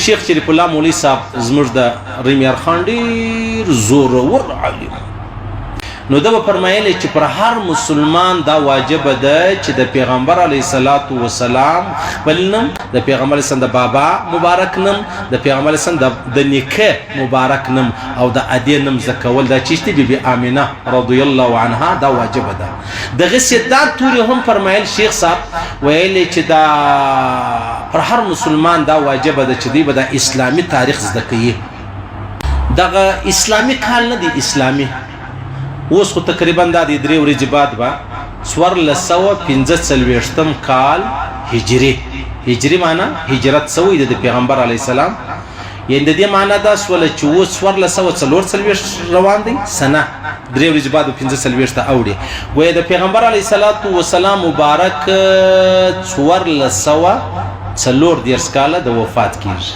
شیخ شریف الله مولوی صاحب زموږ د ریمیار خان ډېر زورور عالم نو دا به فرمایلی چې پر هر مسلمان دا واجب ده چې د پیغمبر علیه الصلاة والسلام خپل نوم د پیغمبر علیه السلام د بابا مبارک نوم د پیغمبر علیه السلام د نیکه مبارک نوم او د ادې نوم زده کول دا چې بی بی آمینه رضی الله عنها دا واجب ده. دغسې دا تورې هم فرمایل شیخ صاحب ویلی چې دا پر هر مسلمان دا واجب ده چې دوی به د اسلامي تاریخ زده کوي. دغه اسلامي کال نه دی اسلامي اوس خو تقریبا دا د 3 ورځې بعد به 1445 کال هجری معنا هجرت سوی د پیغمبر علی السلام یعنی د دې معنا دا سول چې 1444 روان دي سنه 3 ورځې بعد 15 ته اوړي وای د پیغمبر علی السلام مبارک 1440 کال د وفات کیږي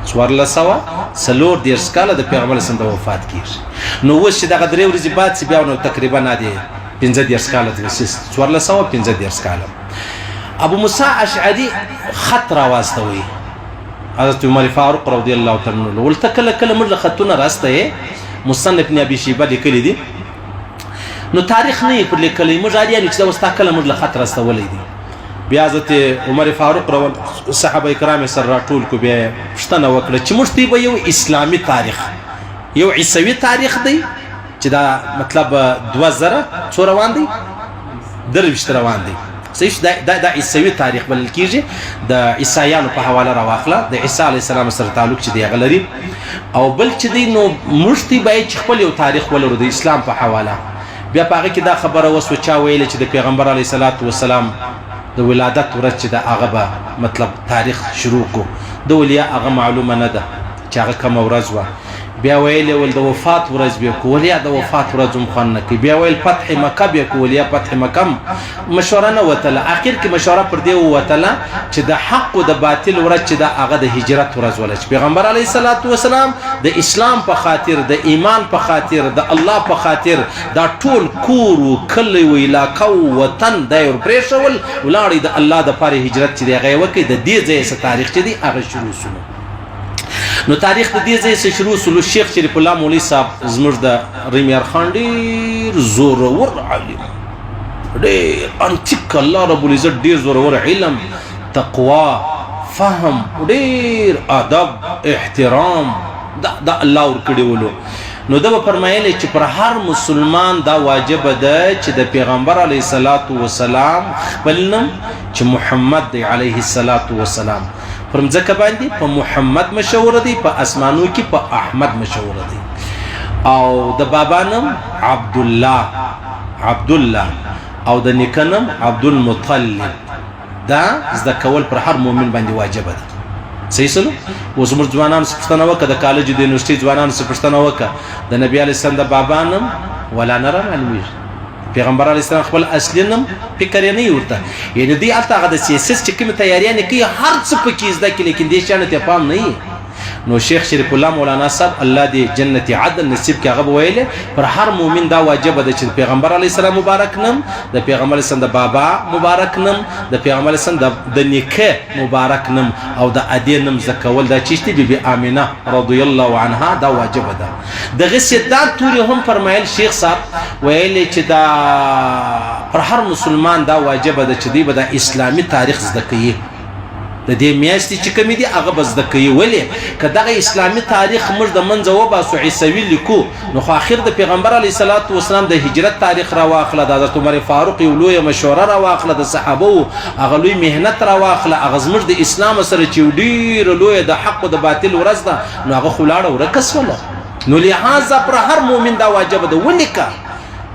1440 کال د پیغمبر سره د وفات کیږي. نو اوس چې دغه 3 ورځې بعد بیا نو تقریبا نه دي 15 کال د 1415 کال ابو موسی اشعری خط را واستوي حضرت عمر فاروق رضی الله تعالی عنہ ولته کله موږ خطونه راسته مصنف ابن ابي شيبه لیکلي دي نو تاریخ نه پر لیکلي موږ اړین چې دا وستا کله موږ خط راستولې دي. بیا حضرت عمر فاروق صحابه کرام سره راټول کو بیا پښتنه وکړه چې موږ ته یو اسلامي تاریخ یو عیسوي تاریخ دی چې دا مطلب 2000 څو روان دی درويشت روان دی صحیح دا عیسوي تاریخ بلل کیږي د عیسایانو په حواله راواخله د عیسی علی السلام سره تعلق چې دی غلري او بل چې دی نو موږ ته باید خپل یو تاریخ ولرو د اسلام په حواله. بیا پاره کې دا خبره وسو چا ویل چې د پیغمبر علی السلام د ولادت ورځ چې د هغه به مطلب تاریخ شروع کو د ولیا هغه معلومه نه ده چې هغه کوم ورځ و. بیا ویل ول د وفات ورځ به کو ولیا د وفات ورځ هم خون نه کی. بیا ویل فتح مکه به کو ولیا فتح مکه مشوره نه وتله اخر کې مشوره پر دی وتله چې د حق او د باطل ورځ چې د هغه د هجرت ورځ ولچ پیغمبر علیه السلام د اسلام په خاطر د ایمان په خاطر د الله په خاطر دا ټول کور او کلی او علاقه او وطن د پرېښول ولاړې د الله د پاره هجرت چې دی هغه وکي د دې ځای څخه تاریخ چې دی هغه شروع شو. نو تاریخ د دې ځای څخه شروع شو. شیخ شریف الله مولوی صاحب زموږ د ریمیار خان ډېر زورور عالم ډېر انتیک الله رب العزت ډېر زورور علم تقوا فهم ډېر ادب احترام دا الله ورکړي ولو. نو دا فرمایلی چې پر هر مسلمان دا واجب ده چې د پیغمبر علیه السلام خپل نوم چې محمد دی علیه السلام پر مځکه باندې په محمد مشهور دی په اسمانو کې په احمد مشهور دی او د بابا نوم عبد الله او د نیکه نوم عبد المطلب. دا زده کول پر هر مؤمن باندې واجب ده. صحیح سلو اوس موږ ځوانان پښتنه وکړه د کالج د یونیورسيټي ځوانان پښتنه وکړه د نبی علی السلام د بابا نوم ولا نره معلومیږي پیغمبر علی السلام خپل اصلي نوم فکر یې نه ورته یعنی دی الته د سیاست چې کوم تیاریانه کوي هر څه پکې زده کې لیکن دې شانه ته پام نه. نو شیخ شریف الله مولانا صاحب الله دې جنت عدن نصیب کې هغه ویله پر هر مؤمن دا واجب ده چې پیغمبر علی السلام مبارک نوم د پیغمبر السلام د بابا مبارک نوم د پیغمبر السلام د نیکه مبارک نوم او د ادې نوم زکول دا چې بی بی آمینه رضی الله عنها دا واجب ده. دغه سیدا توري هم فرمایل شیخ صاحب ویل چې دا پر هر مسلمان دا واجب ده چې دی به د اسلامي تاریخ زده کوي د دې میاشتې چې کوم دي هغه بس د کوي ولې کداغه اسلامي تاریخ موږ د منځ و باسو عیسوي لیکو نو خو اخر د پیغمبر علی السلام د هجرت تاریخ را واخله د حضرت عمر فاروق یو لوی مشوره را واخله د صحابه هغه لوی مهنت را واخله هغه زموږ د اسلام سره چې ډیر لوی د حق او د باطل ورځ ده نو هغه خلاړه ورکس ولا نو لہذا پر هر مؤمن دا واجب ده ونکه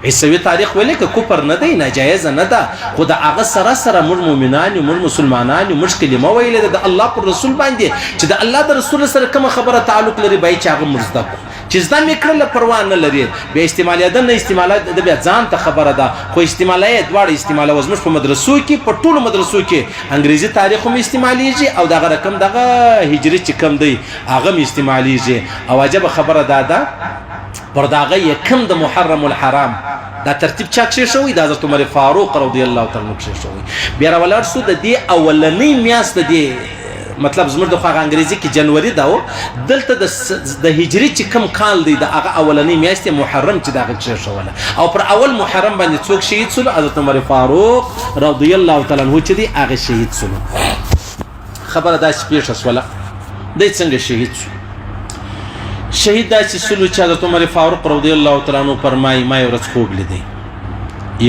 عیسوي تاریخ ولې که کفر نه دی ناجایز نه ده خو د هغه سره موږ مؤمنان یو موږ مسلمانان یو موږ کلمه ویلې د الله پر رسول باندې چې د الله د رسول سره کوم خبره تعلق لري باید چې هغه مرزده چې زده مې کړله پروا نه لري بیا استعمالیه ده نه استعمالیه ده بیا ځان ته خبره ده خو استعمالیه دواړه استعماله وزموږ په مدرسو کې په ټولو مدرسو کې انګریزي تاریخ هم استعمالیږي او دغه رقم دغه هجري چې کم دی هغه هم استعمالیږي او عجبه خبره ده پر داغه یکم د محرم الحرام دا ترتیب چا کې شوی د حضرت عمر فاروق رضی الله تعالی عنہ کې شوی بیا ولر سو د دې اولنۍ میاشت د مطلب زموږ د خو انګریزي کې جنوري دا و دلته د هجري چې کم کال دی د هغه اولنۍ میاشت محرم چې دا غږ شوله او پر اول محرم باندې څوک شهید سول حضرت عمر فاروق رضی الله تعالی عنہ چې دی هغه شهید سول خبره دا چې پیښه سوله د څنګه شهید سول شهید دا چې سول چې حضرت عمر فاروق رضی الله تعالی عنہ فرمایي ما ورځ خوب لیدي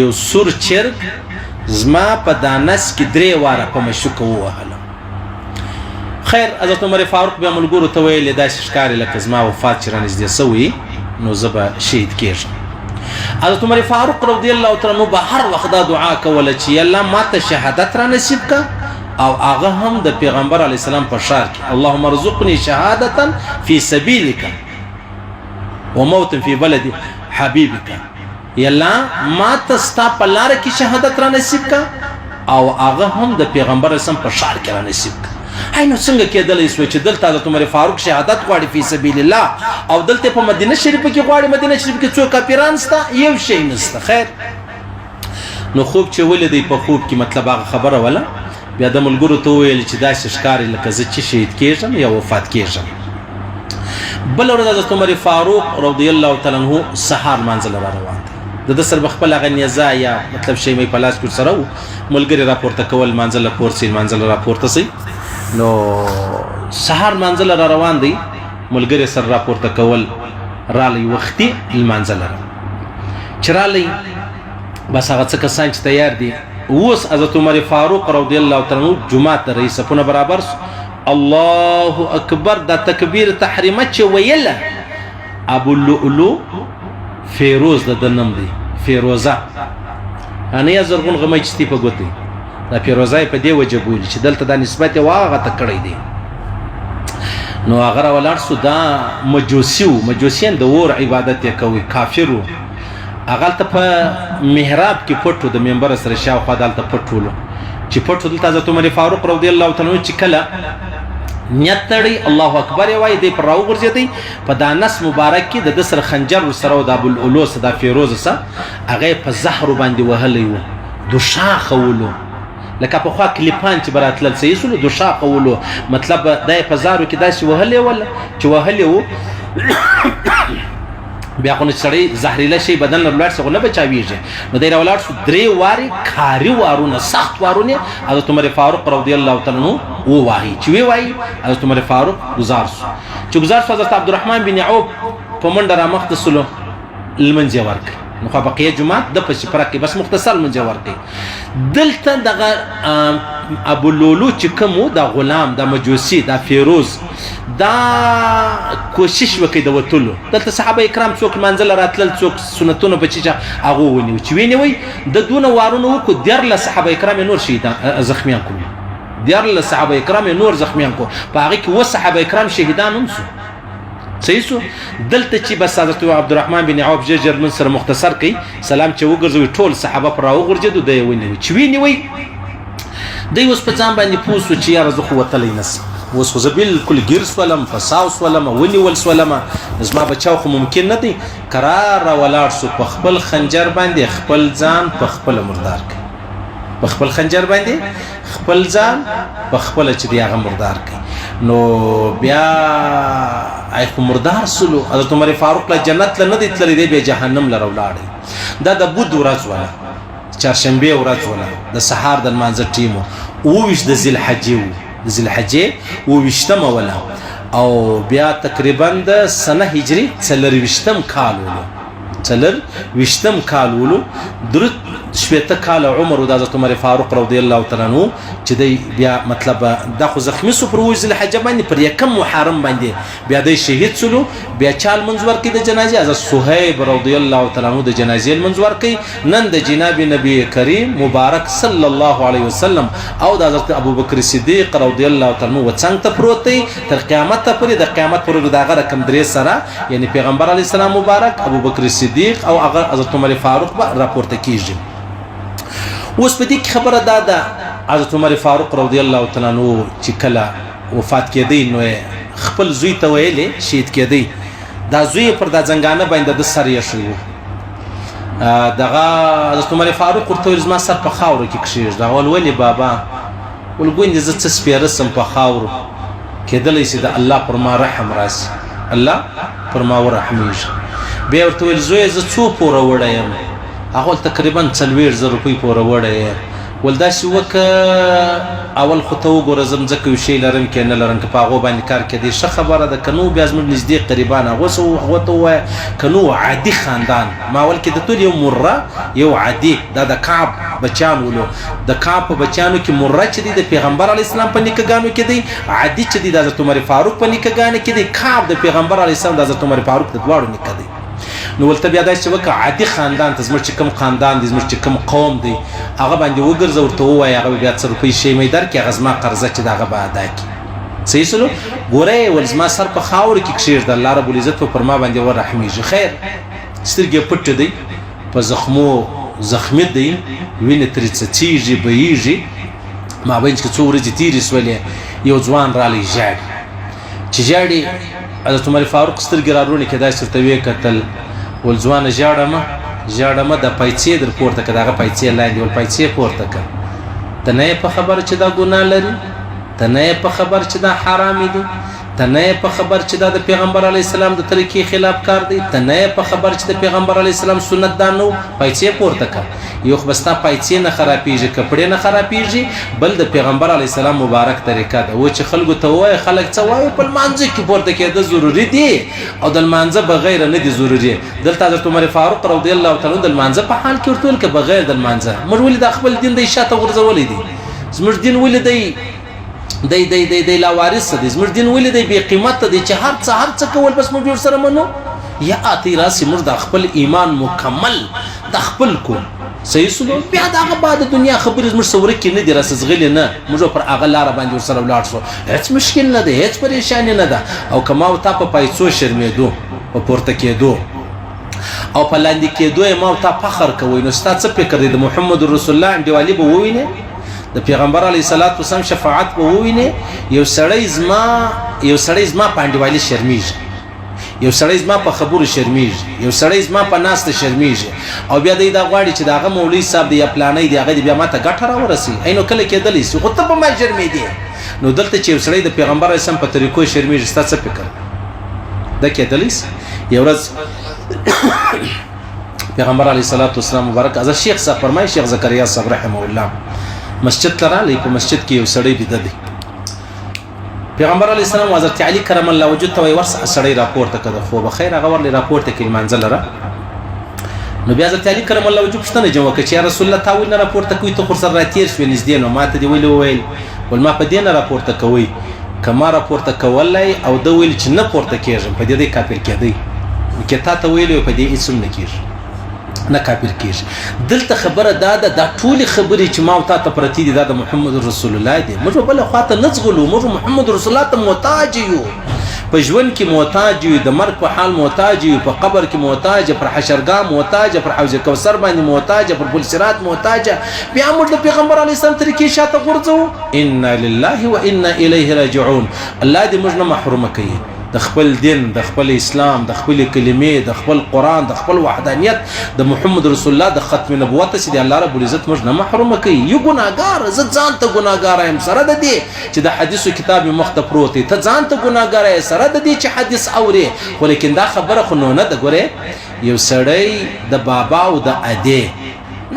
یو سور چرګ زما په دانس کې 3 واره په مشوکه وهله خیر حضرت عمر فاروق بیا ملګرو ته ویل دا ښکاری لکه زما وفات چې رانږدې سوی نو زه به شهید کېږم حضرت عمر فاروق رضی الله تعالی عنہ به هر وخت دا دعا کوله چې الله ماته شهادت را نصیب کا او هغه هم د پیغمبر علی السلام په شار کې اللهم ارزقني شهادتا فی سبیلک وموت فی بلد حبیبک یلا ماته ستا په لار کې شهادت را نصیب کا او هغه هم د پیغمبر اسلام په شار کې را نصیب کا نو څنګه کېدلی سو چې دلته حضرت عمر فاروق شهادت غواړي فی سبیل الله او دلته په مدینه شریفه کې غواړي مدینه شریفه کې څو کافران ستا یو شی نسته خیر نو خوب چې ولدی په خوب کې مطلب هغه خبره ولا بیا د ملګرو ته ویل چې دا ښکاری لکه زه چې شهید کېږم یا وفات کېږم بل ورځ حضرت عمر فاروق رضی الله تعالی عنہ سحر منزل را روان دی د سر بخپل غ نیزا یا مطلب شی مې پلاس کو سره ملګری راپورته کول منزل پورسي منزل راپورته سي نو سحر منزل را روان دی ملګری سر راپورته کول رالی وختي المنزل چرالی بس هغه څه کسان چې تیار دي اوس حضرت عمر فاروق رضی الله تعالی عنہ جمعه ته رئیس په برابر الله اکبر دا تکبیر تحریمه چې ویله ابو اللؤلؤ فیروز د نوم دی فیروزه انیا زرغون غمای چتی په ګوتې دا فیروزه په دی وجه بولی چې دلته د نسبت واغه ته کړی دی نو هغه ولر سو دا مجوسیان د ور عبادت کوي کافرو هغه ته په محراب کې پټو د منبر سره شاوخوا دلته پټولو چې پټو دلته حضرت عمر فاروق رضی الله تعالی عنہ چې کله نیتړي الله اکبر وای دی پر راو ګرځي په دانس مبارک کې د سر خنجر سره د ابو اللؤلؤ صدا فیروز سره هغه په زهر باندې وهلی وو دوشا خولو لکه په خوا کلیپان چې براتل سېسلو دوشا خولو مطلب دای په زارو کې داسې وهلی ول چې وهلی وو بیا خو نشړی زهريله شي بدن لرلار څنګه نه بچاويږي نو دای راولار شو 3 واري کاری وارونه سخت وارونه حضرت عمر فاروق رضی الله تعالی عنہ و واهي چې وی وای حضرت عمر فاروق گزار شو حضرت عبدالرحمن بن عوف په منډه را مخ د سلو المنځ ورک نو خو بقيه جمعه د پښې پرکه بس مختصر منځ ورک دلته دغه ابو اللؤلؤ چې کوم د غلام د مجوسی د فیروز دا کوشش وکړي د وټلو دلته صحابه کرام څوک منزل راتل څوک سنتونه بچیږي هغه ونیو چې ویني د دونه وارونه کو درله صحابه کرام نور شهیدان زخمیان کړو درله صحابه کرام نور زخمیان کو په هغه کې و صحابه کرام شهیدان هم سو صحیح سو دلته چې بس حضرت عبدالرحمن بن عوف جرجر من سره مختصر کوي سلام چې وګرځوي ټول صحابه پر راوغورځي دوی ونیو چې ویني دوی اوس په ځان باندې پوسو چې یا رزخ وتلی نس اوس خو بالکل ګرس ولم فساوس ولم ونیول سولم زما بچاو خو ممکن نه دی قرار ولاړ سو په خپل خنجر باندې خپل ځان په خپل مردار کوي په خپل خنجر باندې خپل ځان په خپل چې دی هغه مردار کوي نو بیا ایخو مردار سلو حضرت عمر فاروق له جنت له نه دی تللی دی به جهنم لره ولاړی دا د بود ورځ ولا چهارشنبه ورځ ولا د سحر د مانځ ټیمو او وش د ذل حجو د ذل حجې او وشتم ولا او بیا تقریبا د سنه هجری 4 کال ولو درت شپته کال عمر د حضرت عمر فاروق رضی الله تعالی عنہ چې دی بیا مطلب د خو زخمی سو پر وزل حج باندې پر یکم محرم باندې بیا د شهید سلو بیا چال منځور کې د جنازه حضرت صہیب رضی الله تعالی عنہ د جنازې منځور کې نن د جناب نبی کریم مبارک صلی الله علیه وسلم او د حضرت ابوبکر صدیق رضی الله تعالی عنہ وڅنګ ته پروت دی تر قیامت ته پورې د قیامت پر دغه رقم درې سره یعنی پیغمبر علی السلام مبارک ابوبکر صدیق او هغه حضرت عمر فاروق به راپورته کیږي اوس په دې خبره ده حضرت عمر فاروق رضی الله تعالی عنہ چې کله وفات کېدی نو خپل زوی ته ویلې شهید کېدی دا زوی پر د ځنګانه باندې د سر یې شو دغه حضرت عمر فاروق ورته زما سر په خاورو کې کښېږ دا ول ولی بابا ولګوند ز څه سپیرسم په خاورو کېدلی سي د الله پر ما رحم راسي الله پر ما ورحمیږي بیا ورته ویل زویه زه څو پوره وړی یم هغه تقریبا 40,000 روپۍ پوره وړی یې ول داسې وکړه اول خو ته وګوره زه مځکه یو شی لرم که نه لرم که په هغو باندې کار کېدی ښه خبره ده که نو بیا زموږ نږدې قریبان هغه ته ووایه که نو عادي خاندان ما اول کې د ټول یو مره یو عادي دا د کعب بچیان ولو د کعب په بچیانو کې مره چې دی د پیغمبر علیه السلام په نیکهګانو کې دی عادي چې دی د حضرت عمر فاروق په نیکهګانو کې دی کعب د پیغمبر علیه السلام د حضرت عمر فاروق د دواړو نیکه دی نو ولته بیا داسې وکړه عادي خاندان ته زموږ چې کوم خاندان دی زموږ چې کوم قوم دی هغه باندې وګرځه ورته ووایه هغه بیا 100 روپۍ شی مې درکړي هغه زما قرضه چې د هغه به ادا کړي صحیح سلو ګوره ول زما سر په خاورو کې کښېږده الله رب العزت به پر ما باندې ورحمیږي خیر سترګې پټې دی په زخمو زخمي دی وینې ترې څڅېږي بهیږي مابین کې څو ورځې تېرې سولې یو ځوان رالی ژاړي چې ژاړي حضرت عمر فاروق سترګې را روڼې کړې داسې ورته ویې کتل ول ځوانه ژاړمه د پیسې در پورته کړه هغه پیسې لاندې ول پیسې پورته کړه ته نه یې په خبر چې دا ګناه لري ته نه یې په خبر چې دا حرام دي ته نه یې په خبر چې دا د پیغمبر علیه السلام د طریقې خلاف کار دی ته نه یې په خبر چې د پیغمبر علیه السلام سنت دا نو پیسې پورته کړه یو خو به ستا پیسې نه خرابېږي کپړې نه خرابېږي بل د پیغمبر علیه السلام مبارک طریقه ده و چې خلکو ته ووایه خلک څه وایي په لمانځه کې پورته کېده ضروري دي او د لمانځه بغیر نه دي ضروري دلته حضرت عمر فاروق رضی الله تعالی د لمانځه په حال کې ورته ویل که بغیر د لمانځه موږ ولې د خپل دین دی شاته غورځولی دی زموږ دین ولې دی لاوارث دی زموږ دین ولې دی بې قیمته دی چې هر څه کول بس موږ ورسره منو یا اتی راسي موږ د خپل ایمان مکمل د خپل کو صحیح سلو بیا دغه بعد دنیا خبرې زموږ سوره کې نه دي راسزغلي نه موږ پر هغه لاره باندې ورسره ولاړ شو هیڅ مشکل نه دی هیڅ پریشانی نه ده او کما او تا په پیسو شرمېدو په پورته کېدو او په لاندې کېدو ما او تا فخر کوي نو ستا څه فکر دی د محمد رسول الله انډیوالي به ووینې د پیغمبر علیه الصلاۃ والسلام شفاعت به ووینې یو سړی زما په انډیوالي شرمېږي یو سړی زما په خبرو شرمېږي یو سړی زما په ناسته شرمېږي او بیا دی دا غواړي چې د هغه مولوي صاحب دی یا پلانی دی هغه بیا ما ته ګټه راورسي اینو کله کېدلی سي خو ته په ما شرمېدې نو دلته چې یو سړی د پیغمبر علیه السلام په طریقو شرمېږي ستا څه فکر دا کېدلی سي یو ورځ پیغمبر علیه الصلاۃ والسلام مبارک از شیخ صاحب فرمایي شیخ زکریا صاحب رحمه الله مسجد ته رالی په مسجد کې یو سړی بیده دی پیغمبر علیه السلام حضرت علی کرم الله وجهه ته ورسره سړی راپورته کړه خو به خیر هغه ورلی راپورته کړي منځل را نو بیا حضرت علی کرم الله وجهه پښتنه جواب کړي چې رسول الله تاویل نه راپورته کوي ته خور سره راتیر شو نږدې نو ماته دی ویل ول ما په دې نه راپورته کوي کما راپورته کولای او د ویل چې نه پورته کېږم په دې کافر کېدی کې تا ته ویل په دې اسم نه کېږي نه کافر کېږي دلته خبره دا ټولې خبرې چې ما او تا ته پرتې دي دا د محمد رسول الله دی موږ بله خواته نه ځغلو موږ محمد رسول الله ته محتاج یو په ژوند کې محتاج یو د مرګ په حال محتاج یو په قبر کې محتاج پر حشرګاه محتاج پر حوض کوثر باندې محتاج پر پل صراط محتاج بیا موږ د پیغمبر علیه السلام طریقې شاته غورځو انا لله و انا الیه راجعون الله دې موږ نه محرومه کوي د خپل دین د خپل اسلام د خپل کلمې د خپل قران د خپل وحدانیت د محمد رسول الله د ختم نبوت چې د الله رب العزت موږ نه محروم کوي یو ګناګار زه ځان ته ګناګار یم سره د دې چې د حدیثو کتاب مخ ته پروت ته ځان ته ګناګار یې سره د دې چې حدیث اوري خو لیکن دا خبره خو نه ده ګوره یو سړی د بابا او د اده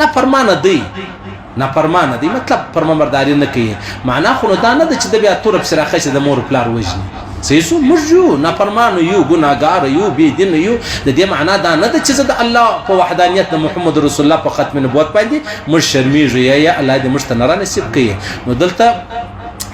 نه فرمانه دی نه فرمانه دی مطلب فرمانبرداري نه کوي معنا خو دا نه ده چې د بیا تور په سراخه چې د مور پلار وژني سيسو مرجو نافرمانو یو ګناګار یو بی دین یو د دې معنا دا نه ده چې د الله په وحدانیت د محمد رسول الله په ختم نبوت باندې مر شرمېږي یا الله دې مشتنره نصیب کړي نو دلته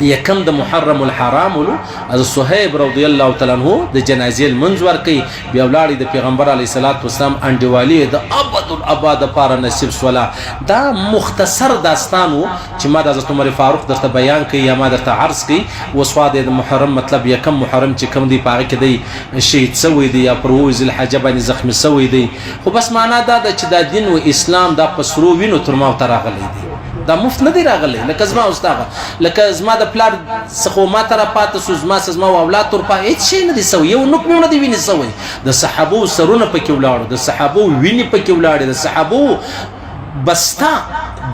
یکم د محرم الحرام ولو از صہیب رضی الله تعالی عنہ د جنازې المنځ ور کوي بیا ولاړی د پیغمبر علی صلوات و سلام انډیوالی د ابد الاباد لپاره نصیب سولا دا مختصر داستانو چې ما د حضرت عمر فاروق درته بیان کوي یا ما درته عرض کوي وسواد د محرم مطلب یکم محرم چې کوم دی پاره کې دی شهید سوی دی یا پروز الحج باندې زخمی سوی دی خو بس معنا دا چې د دین او اسلام د پسرو وینو تر ما تراغلی دی دا مفت نه دی راغلی لکه زما استاد لکه زما د پلار څخه ما تر پات زما اولاد تر پات هیڅ شي نه دی سوی یو نوک نه دی ویني سوی د صحابو سرونه پکې ولاړو د صحابو ویني پکې ولاړې د صحابو بستا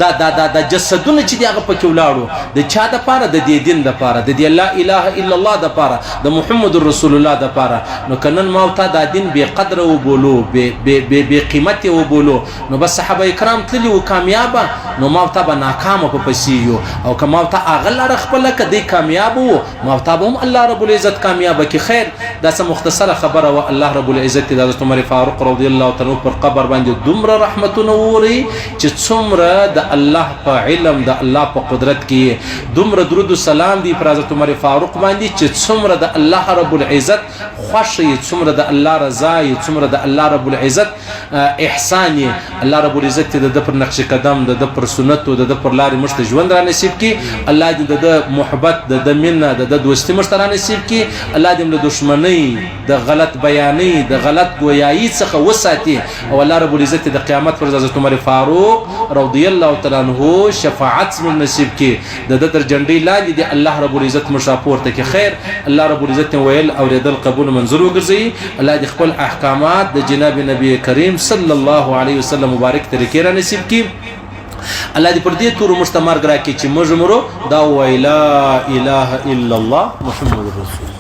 دا جسدونه چې دی هغه پکې ولاړو د چا د پاره د دې دین د پاره د دې لا اله الا الله د پاره د محمد رسول الله د پاره نو کنن ما ته دا دین به قدر و بولو به قیمت و بولو نو بس صحابه کرام تللی و کامیاب نو ما ته به ناکام په پسیو او کما ته اغل خپل کدی کامیاب وو ما ته هم الله رب العزت کامیاب کی خیر دا سم مختصره خبره و الله رب العزت د حضرت عمر فاروق رضی الله تعالی پر قبر باندې دومره رحمت نوري چې څومره د الله په علم د الله په قدرت کې دومره درود و سلام دی پر حضرت عمر فاروق باندې چې څومره د الله رب العزت خوشي څومره د الله رضا څومره د الله رب العزت احسان الله رب العزت د پر نقش قدم د پر سنت او د پر لارې مشت ژوند را نصیب کی الله دې د محبت د مننه د دوستي مشت را نصیب کی الله دې د دشمنی د غلط بیانې د غلط گویایی څخه وساتي او الله رب العزت د قیامت پر حضرت عمر فاروق رضی الله تعالی عنہ شفاعت نصیب کی د در جنډي لاندې دی الله رب العزت مشاپور ته کې خیر الله رب العزت ویل اوریدل قبول منظور وګرځي الله دې خپل احکامات د جناب نبی کریم صلی الله علیه وسلم مبارک طریقې را نصیب کی الله دې پر دې تور مستمر ګرا کې چې موږ مرو دا ویلا اله الا الله محمد رسول